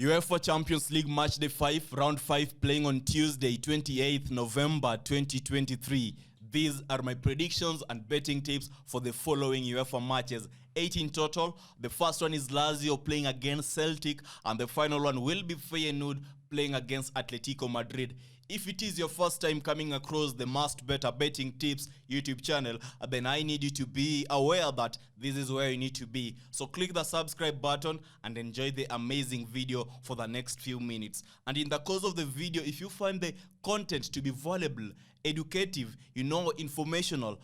UEFA Champions League Matchday 5, Round 5 playing on Tuesday, 28th November 2023. These are my predictions and betting tips for the following UEFA matches. 8 in total. The first one is Lazio playing against Celtic, and the final one will be Feyenoord playing against Atletico Madrid. If it is your first time coming across the Must Better Betting Tips YouTube channel, then I need you to be aware that this is where you need to be. So click the subscribe button and enjoy the amazing video for the next few minutes. And in the course of the video, if you find the content to be valuable, educative, informational,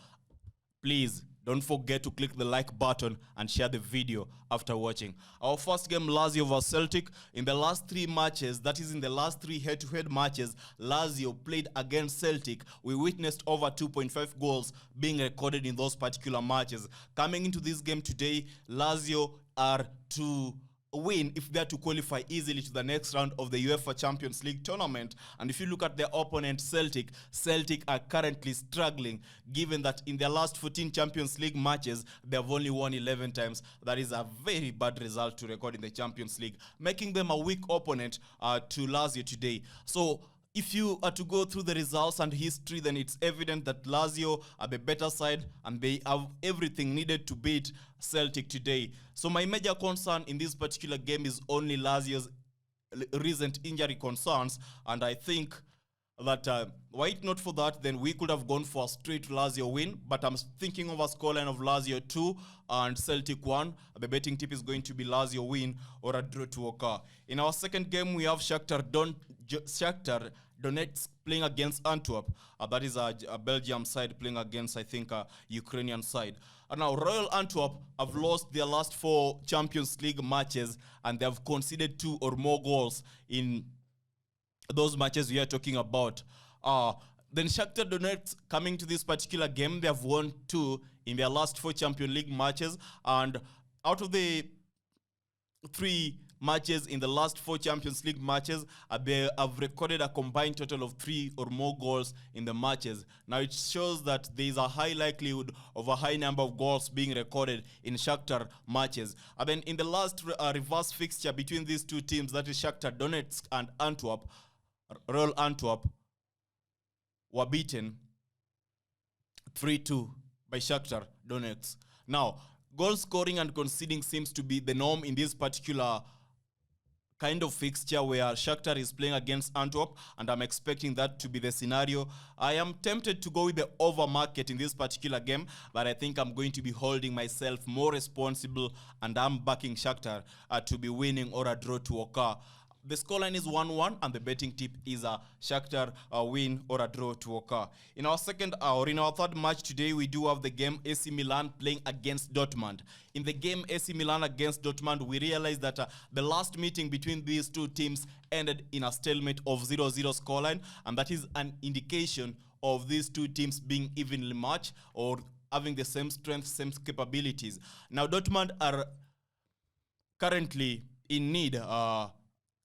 please don't forget to click the like button and share the video after watching. Our first game, Lazio vs Celtic. In the last 3 matches, that is in the last 3 head-to-head matches, Lazio played against Celtic. We witnessed over 2.5 goals being recorded in those particular matches. Coming into this game today, Lazio are to win if they are to qualify easily to the next round of the UEFA Champions League tournament. And if you look at their opponent Celtic are currently struggling, given that in their last 14 Champions League matches they have only won 11 times. That is a very bad result to record in the Champions League, making them a weak opponent to Lazio today. So if you are to go through the results and history, then it's evident that Lazio are the better side and they have everything needed to beat Celtic today. So my major concern in this particular game is only Lazio's recent injury concerns, and I think that were it not for that, then we could have gone for a straight Lazio win. But I'm thinking of a scoreline of Lazio 2 and Celtic 1. The betting tip is going to be Lazio win or a draw to occur. In our second game, we have Shakhtar Donetsk playing against Antwerp. That is a Belgium side playing against, I think, a Ukrainian side. And now Royal Antwerp have lost their last 4 Champions League matches, and they have conceded 2 or more goals in those matches we are talking about. Then Shakhtar Donetsk, coming to this particular game, they have won 2 in their last 4 Champions League matches, and out of the 3 matches in the last 4 Champions League matches, they have recorded a combined total of 3 or more goals in the matches. Now it shows that there is a high likelihood of a high number of goals being recorded in Shakhtar matches. And then in the last reverse fixture between these 2 teams, that is Shakhtar Donetsk and Antwerp, Royal Antwerp were beaten 3-2 by Shakhtar Donetsk. Now, goal scoring and conceding seems to be the norm in this particular kind of fixture where Shakhtar is playing against Antwerp, and I'm expecting that to be the scenario. I am tempted to go with the over market in this particular game, but I think I'm going to be holding myself more responsible, and I'm backing Shakhtar to be winning or a draw to occur. The scoreline is 1-1, and the betting tip is a Shakhtar win or a draw to occur. In our third match today, we do have the game AC Milan playing against Dortmund. In the game AC Milan against Dortmund, we realized that the last meeting between these 2 teams ended in a stalemate of 0-0 scoreline, and that is an indication of these 2 teams being evenly matched or having the same strength, same capabilities. Now, Dortmund are currently in need.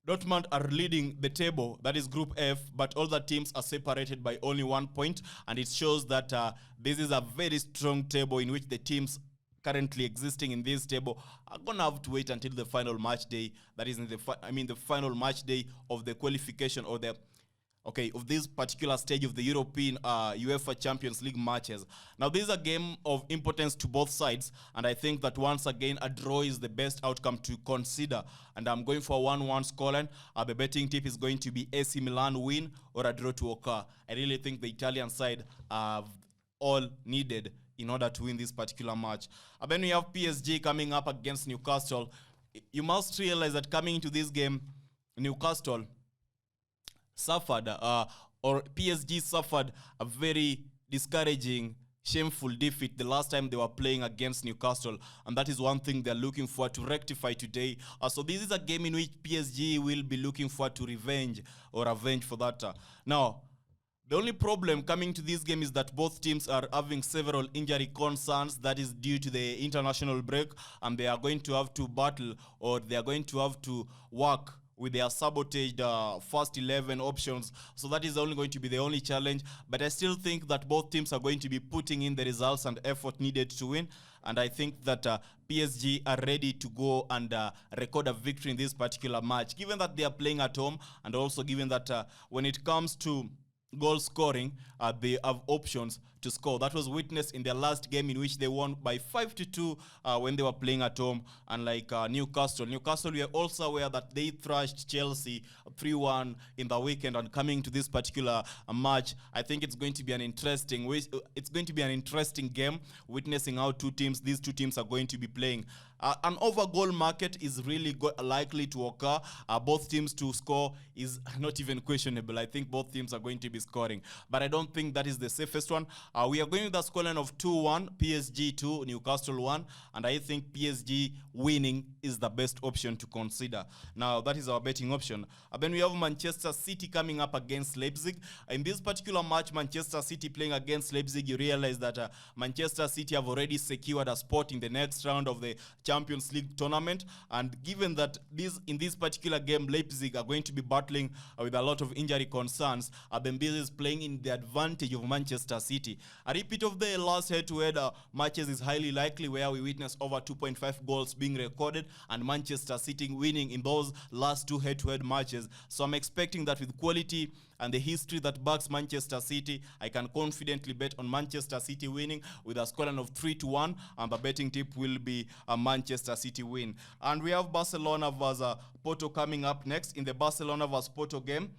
Dortmund are leading the table, that is Group F, but all the teams are separated by only 1 point, and it shows that this is a very strong table in which the teams currently existing in this table are going to have to wait until the final match day. That is the final match day of the qualification or of this particular stage of the European UEFA Champions League matches. Now, this is a game of importance to both sides, and I think that once again a draw is the best outcome to consider, and I'm going for a 1-1 scoreline. The betting tip is going to be AC Milan win or a draw to occur. I really think the Italian side have all needed in order to win this particular match. And then we have PSG coming up against Newcastle. You must realize that coming into this game, Newcastle suffered, or PSG suffered a very discouraging, shameful defeat the last time they were playing against Newcastle, and that is one thing they're looking for to rectify today. So this is a game in which PSG will be looking for to revenge for that. Now, the only problem coming to this game is that both teams are having several injury concerns. That is due to the international break, and they are going to have to battle, or they are going to have to work with their sabotaged first 11 options. So that is only going to be the only challenge. But I still think that both teams are going to be putting in the results and effort needed to win. And I think that PSG are ready to go and record a victory in this particular match, given that they are playing at home, and also given that when it comes to goal scoring, they have options to score. That was witnessed in their last game, in which they won by 5-2 when they were playing at home. Unlike Newcastle, we are also aware that they thrashed Chelsea 3-1 in the weekend. And coming to this particular match, I think it's going to be an interesting game, witnessing how these two teams are going to be playing. An over-goal market is really likely to occur. Both teams to score is not even questionable. I think both teams are going to be scoring, but I don't think that is the safest one. We are going with a scoreline of 2-1, PSG 2, Newcastle 1, and I think PSG winning is the best option to consider. Now, that is our betting option. Then we have Manchester City coming up against Leipzig. In this particular match, Manchester City playing against Leipzig, you realize that Manchester City have already secured a spot in the next round of the Champions League tournament, and given that in this particular game Leipzig are going to be battling with a lot of injury concerns, then this is playing in the advantage of Manchester City. A repeat of the last head-to-head matches is highly likely, where we witnessed over 2.5 goals being recorded and Manchester City winning in those last two head-to-head matches. So I'm expecting that with quality and the history that backs Manchester City, I can confidently bet on Manchester City winning with a scoreline of 3-1, and the betting tip will be a Manchester City win. And we have Barcelona versus Porto coming up next in the Barcelona versus Porto game.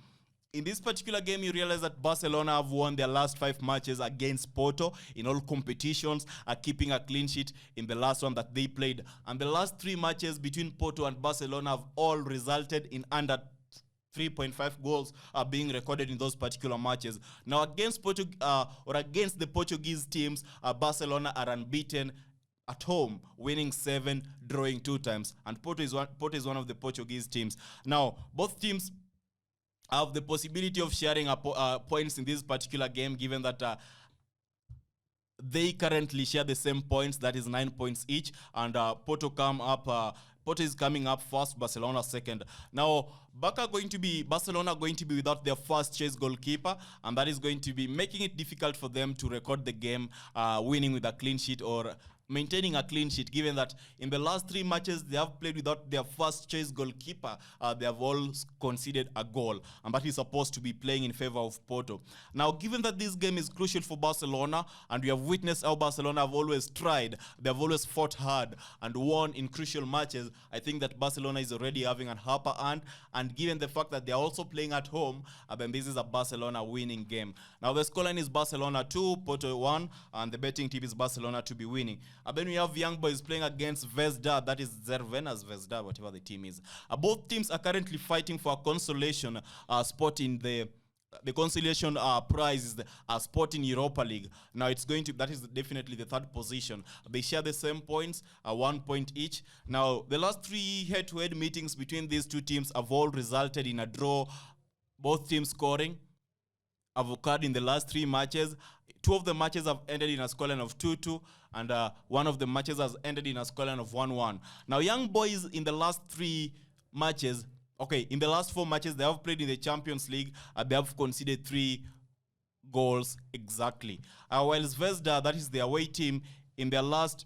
In this particular game, you realize that Barcelona have won their last 5 matches against Porto in all competitions, keeping a clean sheet in the last one that they played. And the last 3 matches between Porto and Barcelona have all resulted in under 3.5 goals are being recorded in those particular matches. Now, against the Portuguese teams, Barcelona are unbeaten at home, winning 7, drawing 2 times. And Porto is one of the Portuguese teams. Now, both teams have the possibility of sharing points in this particular game, given that they currently share the same points, that is 9 points each, and Porto is coming up first, Barcelona second. Now, Barcelona going to be without their first choice goalkeeper, and that is going to be making it difficult for them to record the game winning with a clean sheet or maintaining a clean sheet, given that in the last 3 matches they have played without their first choice goalkeeper. They have all conceded a goal, and that is supposed to be playing in favor of Porto. Now, given that this game is crucial for Barcelona, and we have witnessed how Barcelona have always tried, they have always fought hard and won in crucial matches, I think that Barcelona is already having an upper hand, and given the fact that they are also playing at home, then this is a Barcelona winning game. Now, the scoreline is Barcelona 2, Porto 1, and the betting tip is Barcelona to be winning. Then we have Young Boys playing against Zvezda, that is Zervena's Zvezda, whatever the team is. Both teams are currently fighting for a consolation spot in the consolation prize is a spot in Europa League. Now that is definitely the 3rd position. They share the same points, 1 point each. Now, the last 3 head-to-head meetings between these two teams have all resulted in a draw. Both teams scoring have occurred in the last 3 matches. 2 of the matches have ended in a scoreline of 2-2, and 1 of the matches has ended in a scoreline of 1-1. Now, Young Boys in the last 4 matches they have played in the Champions League, they have conceded 3 goals exactly. While Zvezda, that is the away team, in their last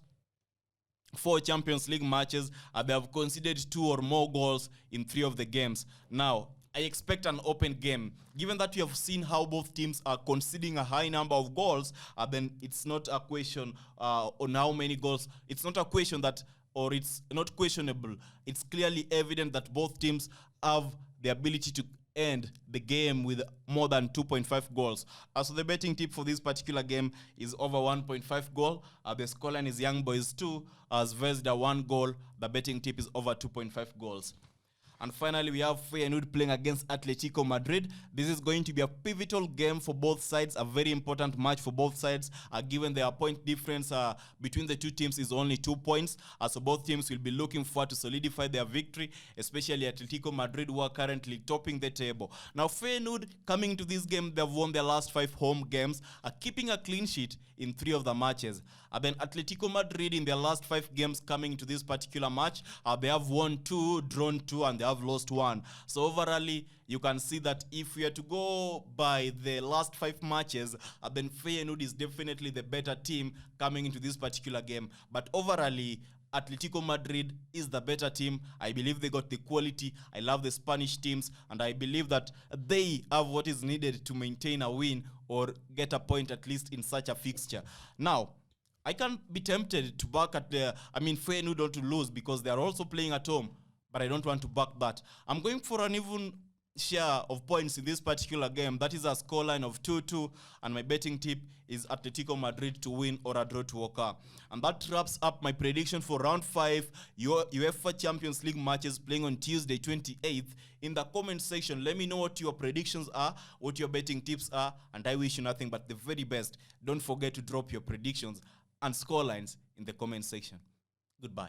4 Champions League matches, they have conceded 2 or more goals in 3 of the games. Now, I expect an open game. Given that we have seen how both teams are conceding a high number of goals, then it's not a question on how many goals. It's not a question it's not questionable. It's clearly evident that both teams have the ability to end the game with more than 2.5 goals. So the betting tip for this particular game is over 1.5 goal. The scoreline is Young Boys 2, Zvezda 1 goal. The betting tip is over 2.5 goals. And finally, we have Feyenoord playing against Atletico Madrid. This is going to be a pivotal game for both sides, a very important match for both sides, given their point difference between the two teams is only 2 points. So both teams will be looking forward to solidify their victory, especially Atletico Madrid, who are currently topping the table. Now, Feyenoord, coming to this game, they've won their last 5 home games, keeping a clean sheet in 3 of the matches. Then Atletico Madrid, in their last 5 games coming to this particular match, they have won 2, drawn 2, and they have have lost one. So overall, you can see that if we are to go by the last 5 matches, then Feyenoord is definitely the better team coming into this particular game. But overall, Atletico Madrid is the better team. I believe they got the quality. I love the Spanish teams, and I believe that they have what is needed to maintain a win or get a point at least in such a fixture. Now, I can be tempted to back at Feyenoord not to lose because they are also playing at home, but I don't want to back that. I'm going for an even share of points in this particular game. That is a scoreline of 2-2, and my betting tip is Atletico Madrid to win or a draw to occur. And that wraps up my prediction for round 5 UEFA Champions League matches playing on Tuesday 28th. In the comment section, let me know what your predictions are, what your betting tips are, and I wish you nothing but the very best. Don't forget to drop your predictions and scorelines in the comment section. Goodbye.